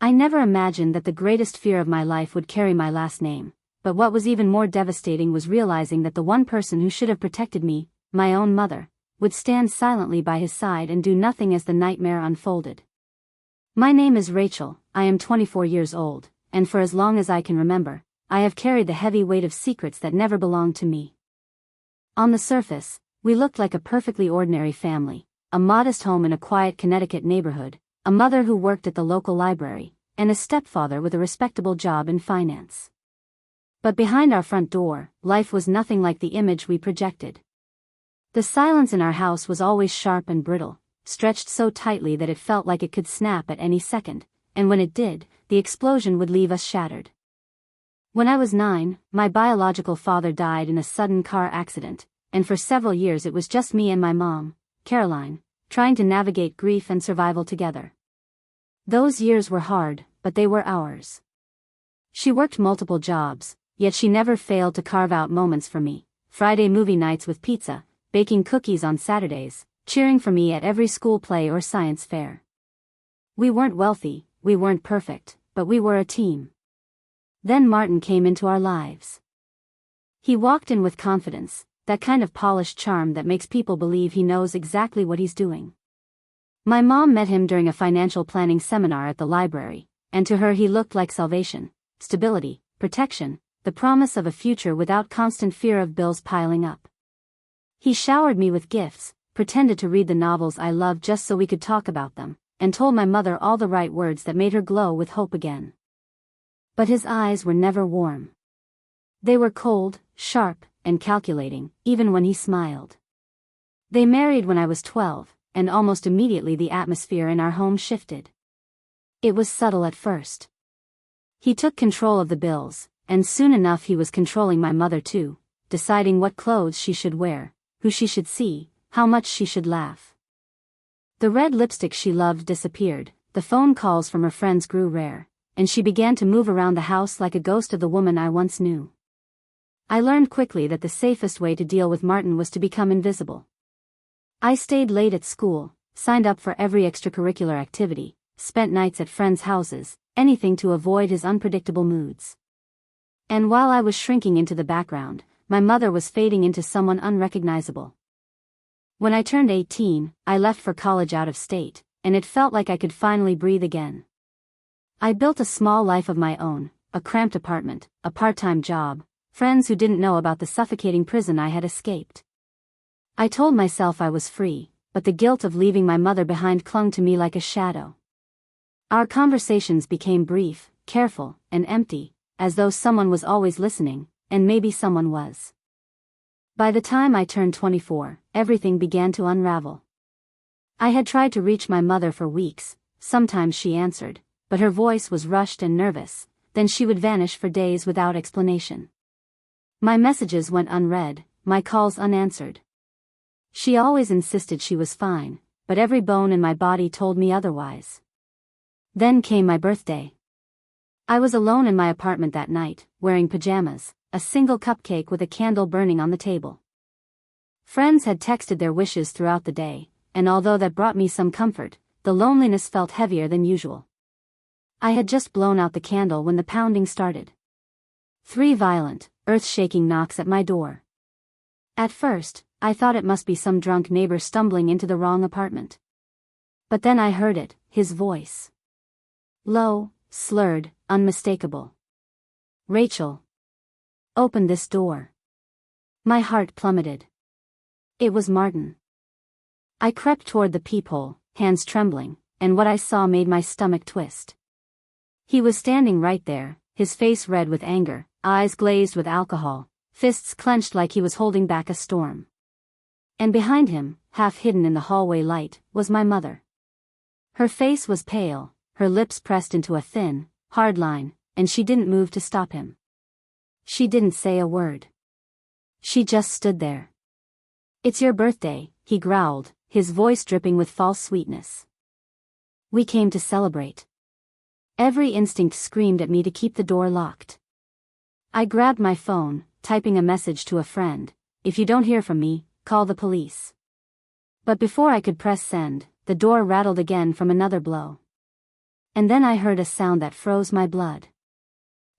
I never imagined that the greatest fear of my life would carry my last name, but what was even more devastating was realizing that the one person who should have protected me, my own mother, would stand silently by his side and do nothing as the nightmare unfolded. My name is Rachel, I am 24 years old, and for as long as I can remember, I have carried the heavy weight of secrets that never belonged to me. On the surface, we looked like a perfectly ordinary family, a modest home in a quiet Connecticut neighborhood, a mother who worked at the local library, and a stepfather with a respectable job in finance. But behind our front door, life was nothing like the image we projected. The silence in our house was always sharp and brittle, stretched so tightly that it felt like it could snap at any second, and when it did, the explosion would leave us shattered. When I was 9, my biological father died in a sudden car accident, and for several years it was just me and my mom, Caroline, trying to navigate grief and survival together. Those years were hard, but they were ours. She worked multiple jobs, yet she never failed to carve out moments for me: Friday movie nights with pizza, baking cookies on Saturdays, cheering for me at every school play or science fair. We weren't wealthy, we weren't perfect, but we were a team. Then Martin came into our lives. He walked in with confidence, that kind of polished charm that makes people believe he knows exactly what he's doing. My mom met him during a financial planning seminar at the library, and to her he looked like salvation, stability, protection, the promise of a future without constant fear of bills piling up. He showered me with gifts, pretended to read the novels I loved just so we could talk about them, and told my mother all the right words that made her glow with hope again. But his eyes were never warm. They were cold, sharp, and calculating, even when he smiled. They married when I was 12, and almost immediately the atmosphere in our home shifted. It was subtle at first. He took control of the bills, and soon enough he was controlling my mother too, deciding what clothes she should wear, who she should see, how much she should laugh. The red lipstick she loved disappeared, the phone calls from her friends grew rare, and she began to move around the house like a ghost of the woman I once knew. I learned quickly that the safest way to deal with Martin was to become invisible. I stayed late at school, signed up for every extracurricular activity, spent nights at friends' houses, anything to avoid his unpredictable moods. And while I was shrinking into the background, my mother was fading into someone unrecognizable. When I turned 18, I left for college out of state, and it felt like I could finally breathe again. I built a small life of my own, a cramped apartment, a part-time job, friends who didn't know about the suffocating prison I had escaped. I told myself I was free, but the guilt of leaving my mother behind clung to me like a shadow. Our conversations became brief, careful, and empty, as though someone was always listening, and maybe someone was. By the time I turned 24, everything began to unravel. I had tried to reach my mother for weeks, sometimes she answered, but her voice was rushed and nervous, then she would vanish for days without explanation. My messages went unread, my calls unanswered. She always insisted she was fine, but every bone in my body told me otherwise. Then came my birthday. I was alone in my apartment that night, wearing pajamas, a single cupcake with a candle burning on the table. Friends had texted their wishes throughout the day, and although that brought me some comfort, the loneliness felt heavier than usual. I had just blown out the candle when the pounding started. 3 violent, earth-shaking knocks at my door. At first, I thought it must be some drunk neighbor stumbling into the wrong apartment. But then I heard it, his voice. Low, slurred, unmistakable. "Rachel. Open this door." My heart plummeted. It was Martin. I crept toward the peephole, hands trembling, and what I saw made my stomach twist. He was standing right there, his face red with anger, eyes glazed with alcohol, fists clenched like he was holding back a storm. And behind him, half hidden in the hallway light, was my mother. Her face was pale, her lips pressed into a thin, hard line, and she didn't move to stop him. She didn't say a word. She just stood there. "It's your birthday," he growled, his voice dripping with false sweetness. "We came to celebrate." Every instinct screamed at me to keep the door locked. I grabbed my phone, typing a message to a friend: "If you don't hear from me, call the police." But before I could press send, the door rattled again from another blow. And then I heard a sound that froze my blood.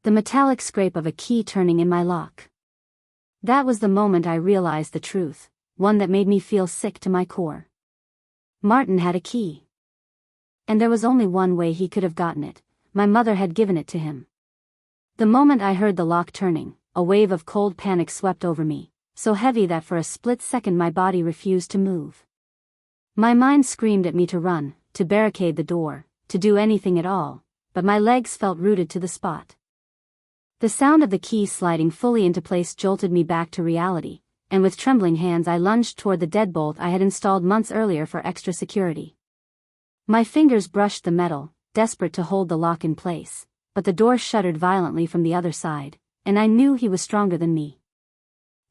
The metallic scrape of a key turning in my lock. That was the moment I realized the truth, one that made me feel sick to my core. Martin had a key. And there was only one way he could have gotten it. My mother had given it to him. The moment I heard the lock turning, a wave of cold panic swept over me, so heavy that for a split second my body refused to move. My mind screamed at me to run, to barricade the door, to do anything at all, but my legs felt rooted to the spot. The sound of the key sliding fully into place jolted me back to reality, and with trembling hands I lunged toward the deadbolt I had installed months earlier for extra security. My fingers brushed the metal, desperate to hold the lock in place, but the door shuddered violently from the other side, and I knew he was stronger than me.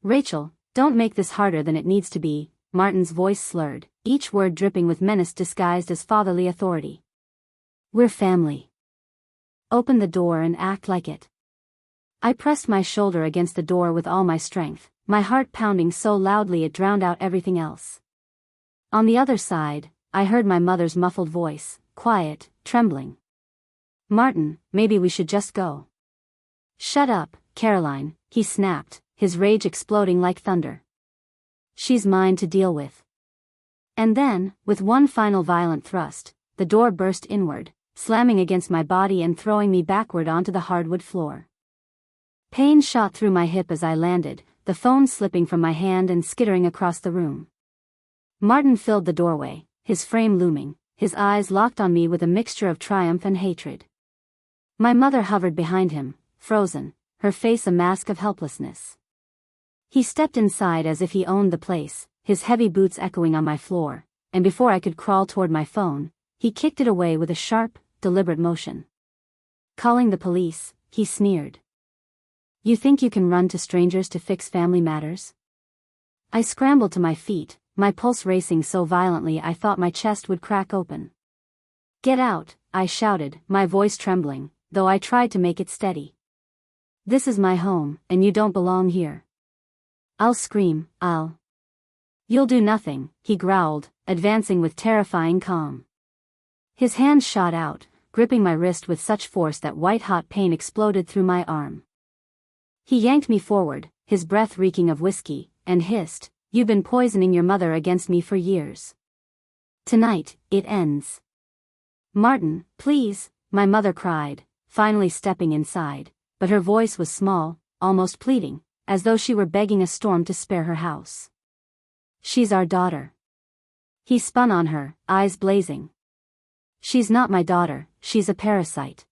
"Rachel, don't make this harder than it needs to be," Martin's voice slurred, each word dripping with menace disguised as fatherly authority. "We're family. Open the door and act like it." I pressed my shoulder against the door with all my strength, my heart pounding so loudly it drowned out everything else. On the other side, I heard my mother's muffled voice, quiet, trembling. "Martin, maybe we should just go." "Shut up, Caroline," he snapped, his rage exploding like thunder. "She's mine to deal with." And then, with one final violent thrust, the door burst inward, slamming against my body and throwing me backward onto the hardwood floor. Pain shot through my hip as I landed, the phone slipping from my hand and skittering across the room. Martin filled the doorway, his frame looming, his eyes locked on me with a mixture of triumph and hatred. My mother hovered behind him, frozen, her face a mask of helplessness. He stepped inside as if he owned the place, his heavy boots echoing on my floor, and before I could crawl toward my phone, he kicked it away with a sharp, deliberate motion. "Calling the police," he sneered. "You think you can run to strangers to fix family matters?" I scrambled to my feet, my pulse racing so violently I thought my chest would crack open. "Get out," I shouted, my voice trembling, though I tried to make it steady. "This is my home, and you don't belong here." "I'll scream, You'll do nothing," he growled, advancing with terrifying calm. His hand shot out, gripping my wrist with such force that white-hot pain exploded through my arm. He yanked me forward, his breath reeking of whiskey, and hissed, "You've been poisoning your mother against me for years. Tonight, it ends." "Martin, please," my mother cried, finally stepping inside, but her voice was small, almost pleading, as though she were begging a storm to spare her house. "She's our daughter." He spun on her, eyes blazing. "She's not my daughter, she's a parasite.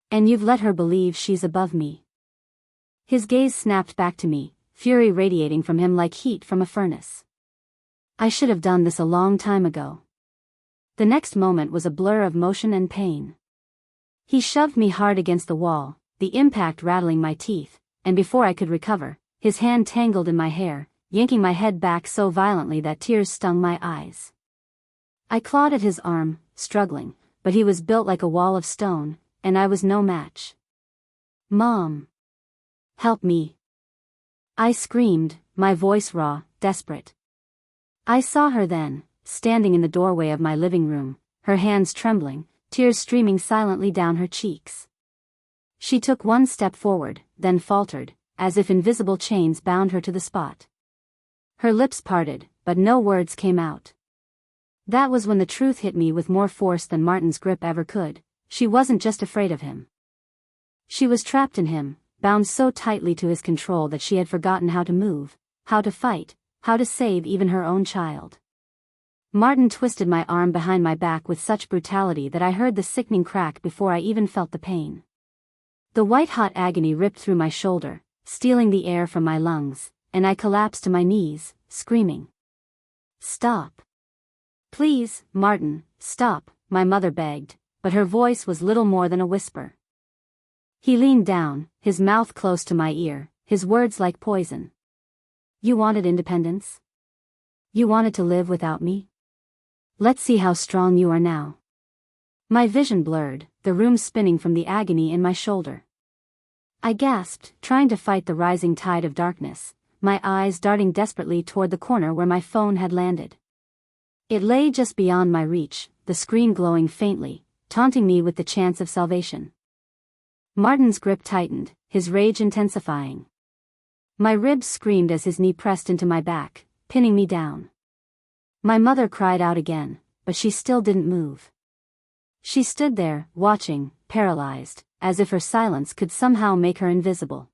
And you've let her believe she's above me." His gaze snapped back to me, fury radiating from him like heat from a furnace. I should have done this a long time ago. The next moment was a blur of motion and pain. He shoved me hard against the wall, the impact rattling my teeth, and before I could recover, his hand tangled in my hair, yanking my head back so violently that tears stung my eyes. I clawed at his arm, struggling, but he was built like a wall of stone, and I was no match. "Mom! Help me!" I screamed, my voice raw, desperate. I saw her then, standing in the doorway of my living room, her hands trembling, tears streaming silently down her cheeks. She took one step forward, then faltered, as if invisible chains bound her to the spot. Her lips parted, but no words came out. That was when the truth hit me with more force than Martin's grip ever could. She wasn't just afraid of him. She was trapped in him, bound so tightly to his control that she had forgotten how to move, how to fight, how to save even her own child. Martin twisted my arm behind my back with such brutality that I heard the sickening crack before I even felt the pain. The white-hot agony ripped through my shoulder, stealing the air from my lungs, and I collapsed to my knees, screaming. "Stop. Please, Martin, stop," my mother begged, but her voice was little more than a whisper. He leaned down, his mouth close to my ear, his words like poison. "You wanted independence? You wanted to live without me? Let's see how strong you are now." My vision blurred, the room spinning from the agony in my shoulder. I gasped, trying to fight the rising tide of darkness, my eyes darting desperately toward the corner where my phone had landed. It lay just beyond my reach, the screen glowing faintly, taunting me with the chance of salvation. Martin's grip tightened, his rage intensifying. My ribs screamed as his knee pressed into my back, pinning me down. My mother cried out again, but she still didn't move. She stood there, watching, paralyzed, as if her silence could somehow make her invisible.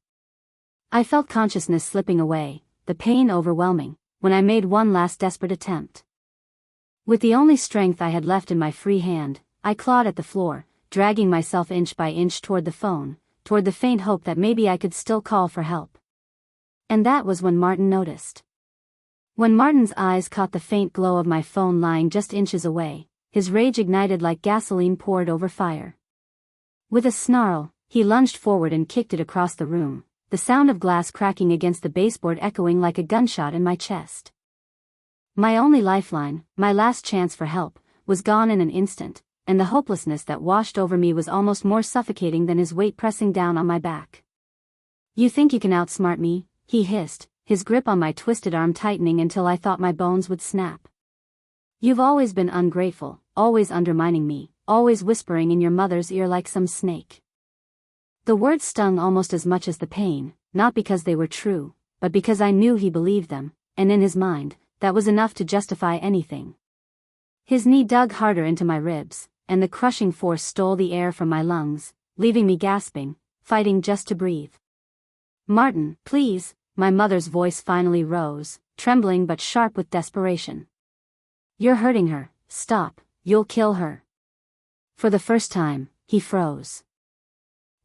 I felt consciousness slipping away, the pain overwhelming, when I made one last desperate attempt. With the only strength I had left in my free hand, I clawed at the floor, dragging myself inch by inch toward the phone, toward the faint hope that maybe I could still call for help. And that was when Martin noticed. When Martin's eyes caught the faint glow of my phone lying just inches away, his rage ignited like gasoline poured over fire. With a snarl, he lunged forward and kicked it across the room, the sound of glass cracking against the baseboard echoing like a gunshot in my chest. My only lifeline, my last chance for help, was gone in an instant, and the hopelessness that washed over me was almost more suffocating than his weight pressing down on my back. "You think you can outsmart me?" he hissed, his grip on my twisted arm tightening until I thought my bones would snap. "You've always been ungrateful, always undermining me, always whispering in your mother's ear like some snake." The words stung almost as much as the pain, not because they were true, but because I knew he believed them, and in his mind, that was enough to justify anything. His knee dug harder into my ribs, and the crushing force stole the air from my lungs, leaving me gasping, fighting just to breathe. "Martin, please," my mother's voice finally rose, trembling but sharp with desperation. "You're hurting her, stop, you'll kill her." For the first time, he froze.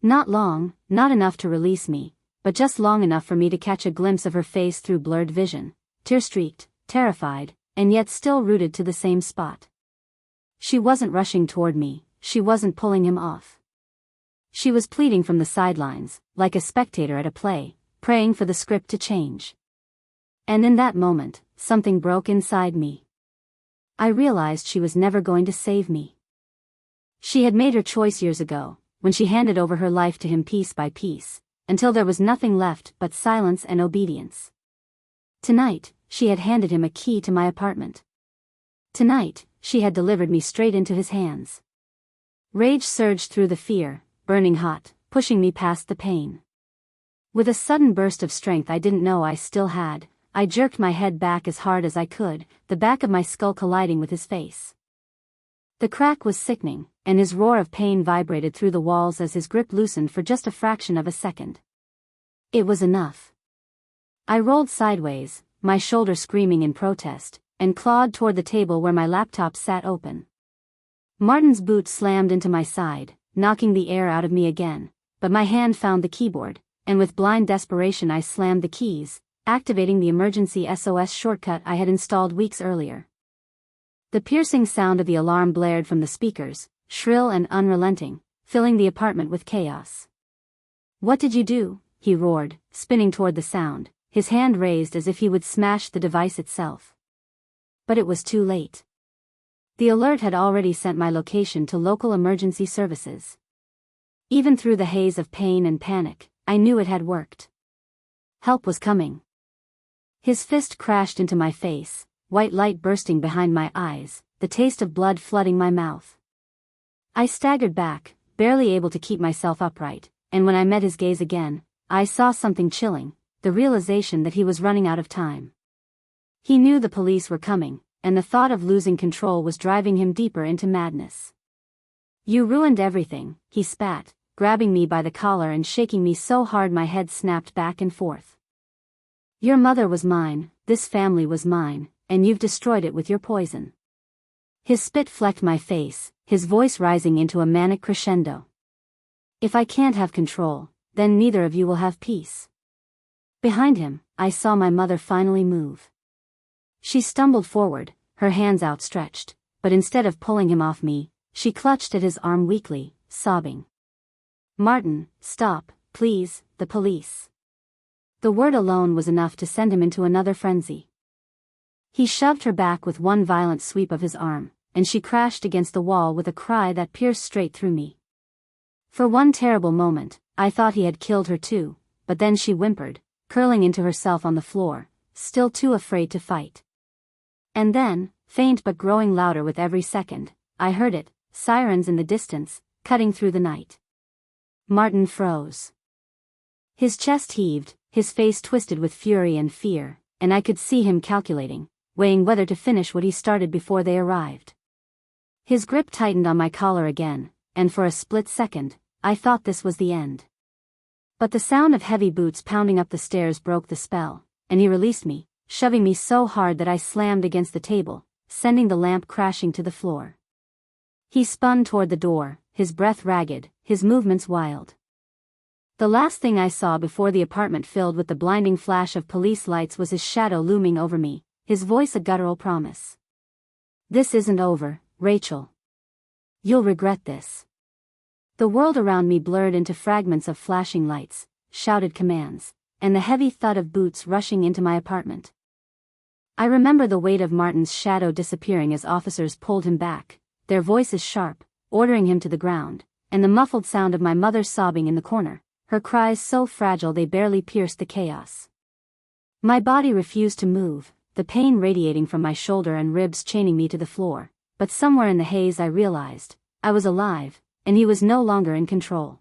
Not long, not enough to release me, but just long enough for me to catch a glimpse of her face through blurred vision, tear-streaked, terrified, and yet still rooted to the same spot. She wasn't rushing toward me, she wasn't pulling him off. She was pleading from the sidelines, like a spectator at a play, praying for the script to change. And in that moment, something broke inside me. I realized she was never going to save me. She had made her choice years ago, when she handed over her life to him piece by piece, until there was nothing left but silence and obedience. Tonight, she had handed him a key to my apartment. Tonight, she had delivered me straight into his hands. Rage surged through the fear, burning hot, pushing me past the pain. With a sudden burst of strength I didn't know I still had, I jerked my head back as hard as I could, the back of my skull colliding with his face. The crack was sickening, and his roar of pain vibrated through the walls as his grip loosened for just a fraction of a second. It was enough. I rolled sideways, my shoulder screaming in protest, and clawed toward the table where my laptop sat open. Martin's boot slammed into my side, knocking the air out of me again, but my hand found the keyboard, and with blind desperation I slammed the keys, activating the emergency SOS shortcut I had installed weeks earlier. The piercing sound of the alarm blared from the speakers, shrill and unrelenting, filling the apartment with chaos. "What did you do?" he roared, spinning toward the sound, his hand raised as if he would smash the device itself. But it was too late. The alert had already sent my location to local emergency services. Even through the haze of pain and panic, I knew it had worked. Help was coming. His fist crashed into my face, white light bursting behind my eyes, the taste of blood flooding my mouth. I staggered back, barely able to keep myself upright, and when I met his gaze again, I saw something chilling, the realization that he was running out of time. He knew the police were coming, and the thought of losing control was driving him deeper into madness. "You ruined everything," he spat, grabbing me by the collar and shaking me so hard my head snapped back and forth. "Your mother was mine, this family was mine, and you've destroyed it with your poison." His spit flecked my face, his voice rising into a manic crescendo. "If I can't have control, then neither of you will have peace." Behind him, I saw my mother finally move. She stumbled forward, her hands outstretched, but instead of pulling him off me, she clutched at his arm weakly, sobbing. "Martin, stop, please, the police." The word alone was enough to send him into another frenzy. He shoved her back with one violent sweep of his arm, and she crashed against the wall with a cry that pierced straight through me. For one terrible moment, I thought he had killed her too, but then she whimpered, curling into herself on the floor, still too afraid to fight. And then, faint but growing louder with every second, I heard it, sirens in the distance, cutting through the night. Martin froze. His chest heaved, his face twisted with fury and fear, and I could see him calculating, weighing whether to finish what he started before they arrived. His grip tightened on my collar again, and for a split second, I thought this was the end. But the sound of heavy boots pounding up the stairs broke the spell, and he released me, shoving me so hard that I slammed against the table, sending the lamp crashing to the floor. He spun toward the door, his breath ragged, his movements wild. The last thing I saw before the apartment filled with the blinding flash of police lights was his shadow looming over me, his voice a guttural promise. "This isn't over, Rachel. You'll regret this." The world around me blurred into fragments of flashing lights, shouted commands, and the heavy thud of boots rushing into my apartment. I remember the weight of Martin's shadow disappearing as officers pulled him back, their voices sharp, ordering him to the ground, and the muffled sound of my mother sobbing in the corner, her cries so fragile they barely pierced the chaos. My body refused to move, the pain radiating from my shoulder and ribs chaining me to the floor, but somewhere in the haze I realized, I was alive, and he was no longer in control.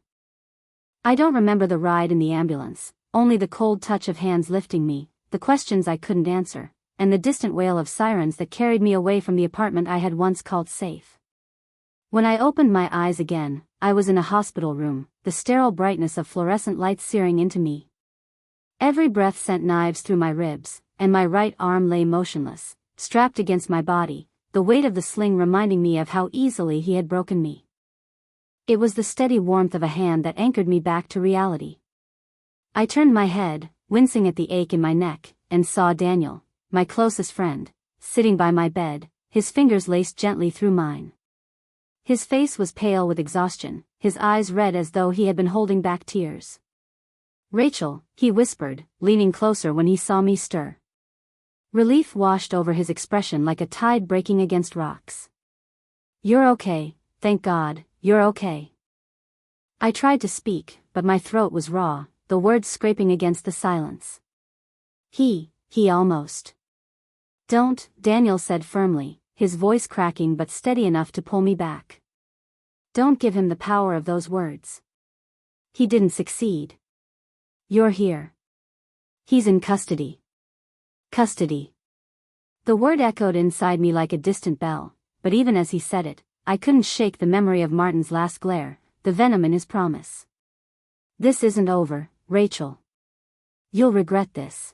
I don't remember the ride in the ambulance, only the cold touch of hands lifting me, the questions I couldn't answer, and the distant wail of sirens that carried me away from the apartment I had once called safe. When I opened my eyes again, I was in a hospital room, the sterile brightness of fluorescent lights searing into me. Every breath sent knives through my ribs, and my right arm lay motionless, strapped against my body, the weight of the sling reminding me of how easily he had broken me. It was the steady warmth of a hand that anchored me back to reality. I turned my head, wincing at the ache in my neck, and saw Daniel, my closest friend, sitting by my bed, his fingers laced gently through mine. His face was pale with exhaustion, his eyes red as though he had been holding back tears. "Rachel," he whispered, leaning closer when he saw me stir. Relief washed over his expression like a tide breaking against rocks. "You're okay, thank God, you're okay." I tried to speak, but my throat was raw, the words scraping against the silence. He almost. "Don't," Daniel said firmly, his voice cracking but steady enough to pull me back. "Don't give him the power of those words. He didn't succeed. You're here. He's in custody." Custody. The word echoed inside me like a distant bell, but even as he said it, I couldn't shake the memory of Martin's last glare, the venom in his promise. "This isn't over, Rachel. You'll regret this."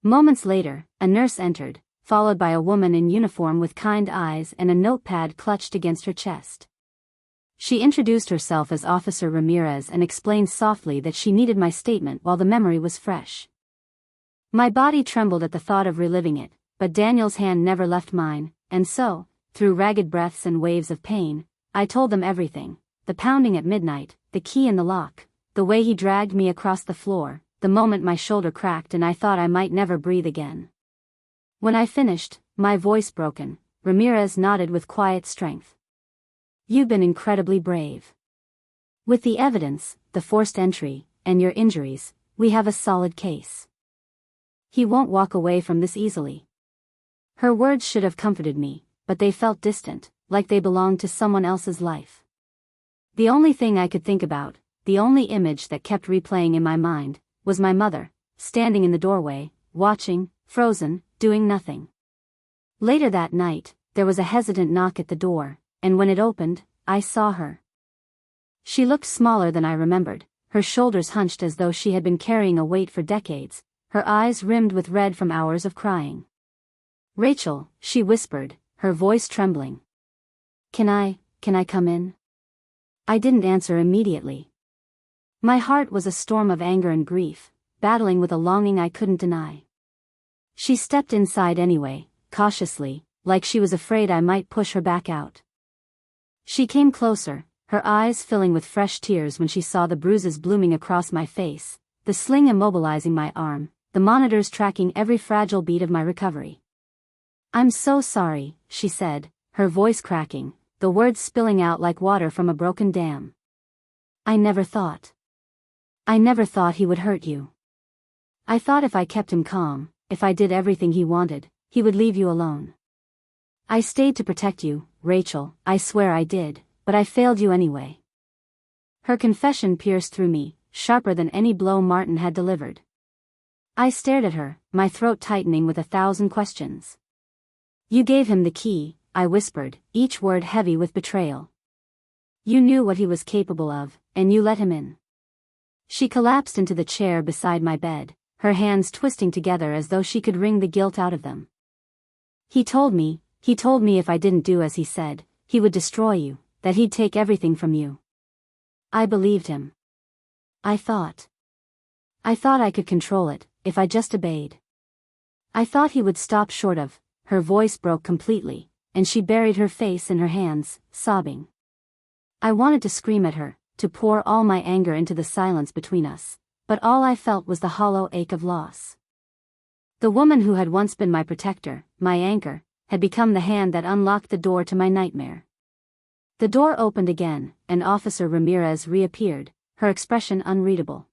Moments later, a nurse entered, followed by a woman in uniform with kind eyes and a notepad clutched against her chest. She introduced herself as Officer Ramirez and explained softly that she needed my statement while the memory was fresh. My body trembled at the thought of reliving it, but Daniel's hand never left mine, and so, through ragged breaths and waves of pain, I told them everything: the pounding at midnight, the key in the lock, the way he dragged me across the floor, the moment my shoulder cracked and I thought I might never breathe again. When I finished, my voice broken, Ramirez nodded with quiet strength. "You've been incredibly brave. With the evidence, the forced entry, and your injuries, we have a solid case. He won't walk away from this easily." Her words should have comforted me, but they felt distant, like they belonged to someone else's life. The only thing I could think about, the only image that kept replaying in my mind, was my mother, standing in the doorway, watching, frozen, doing nothing. Later that night, there was a hesitant knock at the door, and when it opened, I saw her. She looked smaller than I remembered, her shoulders hunched as though she had been carrying a weight for decades, her eyes rimmed with red from hours of crying. "Rachel," she whispered, her voice trembling. Can I come in?" I didn't answer immediately. My heart was a storm of anger and grief, battling with a longing I couldn't deny. She stepped inside anyway, cautiously, like she was afraid I might push her back out. She came closer, her eyes filling with fresh tears when she saw the bruises blooming across my face, the sling immobilizing my arm, the monitors tracking every fragile beat of my recovery. "I'm so sorry," she said, her voice cracking, the words spilling out like water from a broken dam. I never thought he would hurt you. I thought if I kept him calm, if I did everything he wanted, he would leave you alone. I stayed to protect you, Rachel, I swear I did, but I failed you anyway. Her confession pierced through me, sharper than any blow Martin had delivered. I stared at her, my throat tightening with 1,000 questions. You gave him the key, I whispered, each word heavy with betrayal. You knew what he was capable of, and you let him in. She collapsed into the chair beside my bed, her hands twisting together as though she could wring the guilt out of them. He told me if I didn't do as he said, he would destroy you, that he'd take everything from you. I believed him. I thought I could control it, if I just obeyed. I thought he would stop short of. Her voice broke completely, and she buried her face in her hands, sobbing. I wanted to scream at her, to pour all my anger into the silence between us, but all I felt was the hollow ache of loss. The woman who had once been my protector, my anchor, had become the hand that unlocked the door to my nightmare. The door opened again, and Officer Ramirez reappeared, her expression unreadable.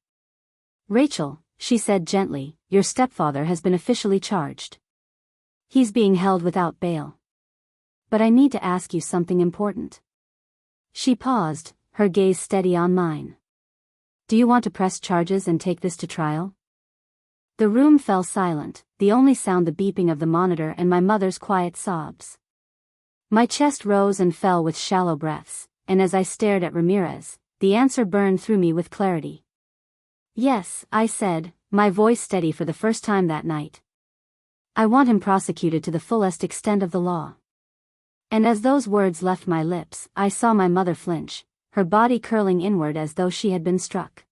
Rachel, she said gently, your stepfather has been officially charged. He's being held without bail. But I need to ask you something important. She paused, her gaze steady on mine. Do you want to press charges and take this to trial? The room fell silent, the only sound the beeping of the monitor and my mother's quiet sobs. My chest rose and fell with shallow breaths, and as I stared at Ramirez, the answer burned through me with clarity. Yes, I said, my voice steady for the first time that night. I want him prosecuted to the fullest extent of the law. And as those words left my lips, I saw my mother flinch, her body curling inward as though she had been struck.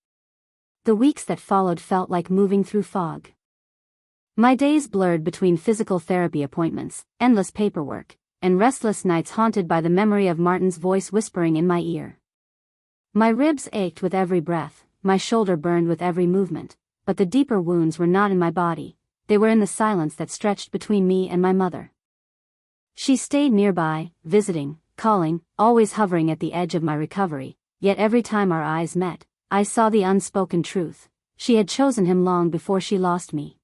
The weeks that followed felt like moving through fog. My days blurred between physical therapy appointments, endless paperwork, and restless nights haunted by the memory of Martin's voice whispering in my ear. My ribs ached with every breath, my shoulder burned with every movement, but the deeper wounds were not in my body, they were in the silence that stretched between me and my mother. She stayed nearby, visiting, calling, always hovering at the edge of my recovery, yet every time our eyes met, I saw the unspoken truth. She had chosen him long before she lost me.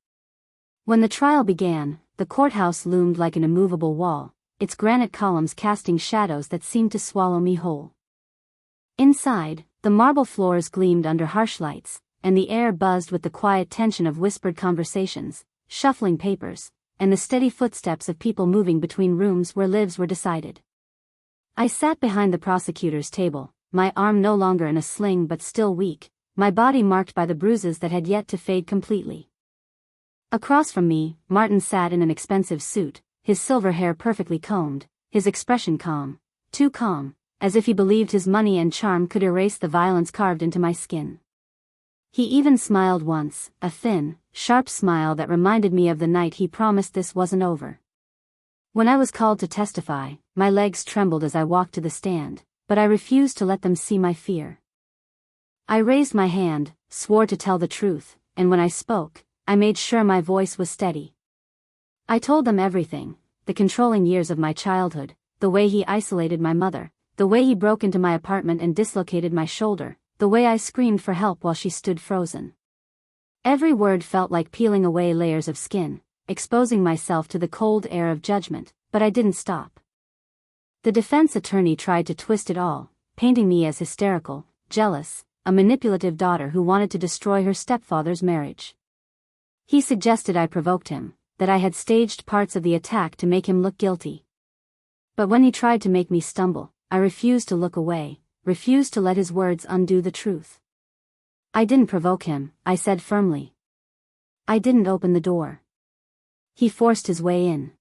When the trial began, the courthouse loomed like an immovable wall, its granite columns casting shadows that seemed to swallow me whole. Inside, the marble floors gleamed under harsh lights, and the air buzzed with the quiet tension of whispered conversations, shuffling papers, and the steady footsteps of people moving between rooms where lives were decided. I sat behind the prosecutor's table, my arm no longer in a sling but still weak, my body marked by the bruises that had yet to fade completely. Across from me, Martin sat in an expensive suit, his silver hair perfectly combed, his expression calm, too calm, as if he believed his money and charm could erase the violence carved into my skin. He even smiled once, a thin, sharp smile that reminded me of the night he promised this wasn't over. When I was called to testify, my legs trembled as I walked to the stand, but I refused to let them see my fear. I raised my hand, swore to tell the truth, and when I spoke, I made sure my voice was steady. I told them everything, the controlling years of my childhood, the way he isolated my mother, the way he broke into my apartment and dislocated my shoulder, the way I screamed for help while she stood frozen. Every word felt like peeling away layers of skin, exposing myself to the cold air of judgment, but I didn't stop. The defense attorney tried to twist it all, painting me as hysterical, jealous, a manipulative daughter who wanted to destroy her stepfather's marriage. He suggested I provoked him, that I had staged parts of the attack to make him look guilty. But when he tried to make me stumble, I refused to look away, refused to let his words undo the truth. I didn't provoke him, I said firmly. I didn't open the door. He forced his way in.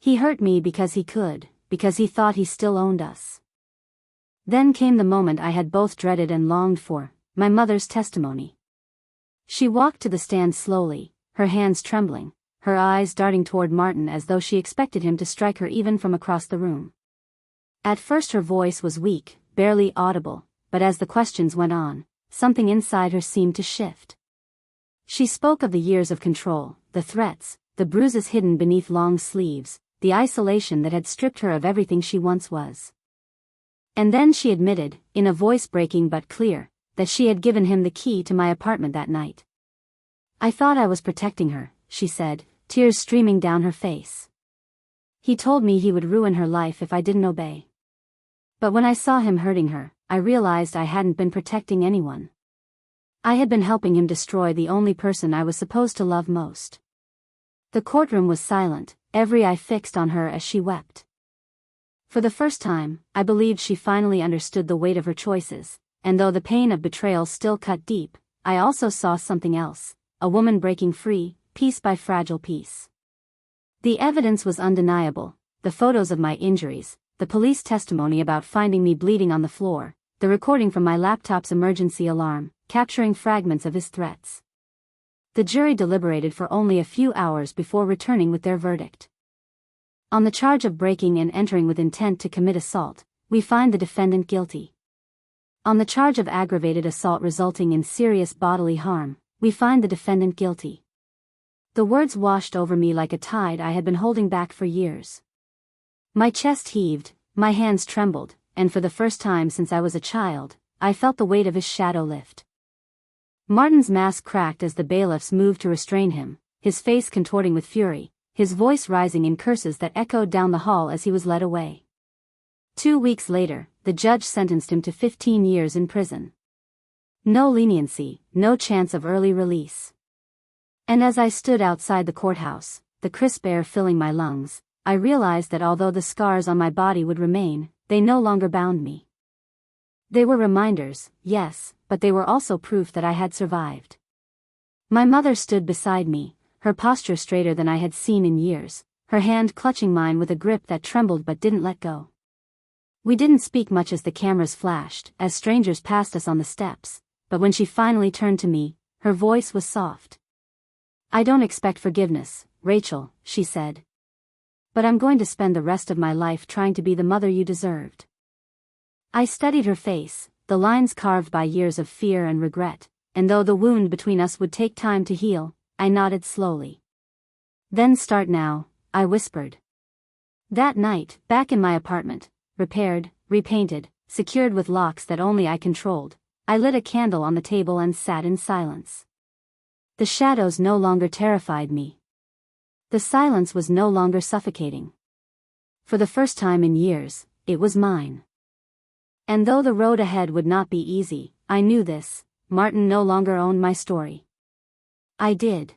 He hurt me because he could, because he thought he still owned us. Then came the moment I had both dreaded and longed for, my mother's testimony. She walked to the stand slowly, her hands trembling, her eyes darting toward Martin as though she expected him to strike her even from across the room. At first her voice was weak, barely audible, but as the questions went on, something inside her seemed to shift. She spoke of the years of control, the threats, the bruises hidden beneath long sleeves, the isolation that had stripped her of everything she once was. And then she admitted, in a voice breaking but clear, that she had given him the key to my apartment that night. I thought I was protecting her, she said, tears streaming down her face. He told me he would ruin her life if I didn't obey. But when I saw him hurting her, I realized I hadn't been protecting anyone. I had been helping him destroy the only person I was supposed to love most. The courtroom was silent, every eye fixed on her as she wept. For the first time, I believed she finally understood the weight of her choices, and though the pain of betrayal still cut deep, I also saw something else, a woman breaking free, piece by fragile piece. The evidence was undeniable, the photos of my injuries, the police testimony about finding me bleeding on the floor, the recording from my laptop's emergency alarm, capturing fragments of his threats. The jury deliberated for only a few hours before returning with their verdict. On the charge of breaking and entering with intent to commit assault, we find the defendant guilty. On the charge of aggravated assault resulting in serious bodily harm, we find the defendant guilty. The words washed over me like a tide I had been holding back for years. My chest heaved, my hands trembled, and for the first time since I was a child, I felt the weight of his shadow lift. Martin's mask cracked as the bailiffs moved to restrain him, his face contorting with fury, his voice rising in curses that echoed down the hall as he was led away. 2 weeks later, the judge sentenced him to 15 years in prison. No leniency, no chance of early release. And as I stood outside the courthouse, the crisp air filling my lungs, I realized that although the scars on my body would remain, they no longer bound me. They were reminders, yes, but they were also proof that I had survived. My mother stood beside me, her posture straighter than I had seen in years, her hand clutching mine with a grip that trembled but didn't let go. We didn't speak much as the cameras flashed, as strangers passed us on the steps, but when she finally turned to me, her voice was soft. "I don't expect forgiveness, Rachel," she said. "But I'm going to spend the rest of my life trying to be the mother you deserved." I studied her face, the lines carved by years of fear and regret, and though the wound between us would take time to heal, I nodded slowly. "Then start now," I whispered. That night, back in my apartment, repaired, repainted, secured with locks that only I controlled, I lit a candle on the table and sat in silence. The shadows no longer terrified me. The silence was no longer suffocating. For the first time in years, it was mine. And though the road ahead would not be easy, I knew this: Martin no longer owned my story. I did.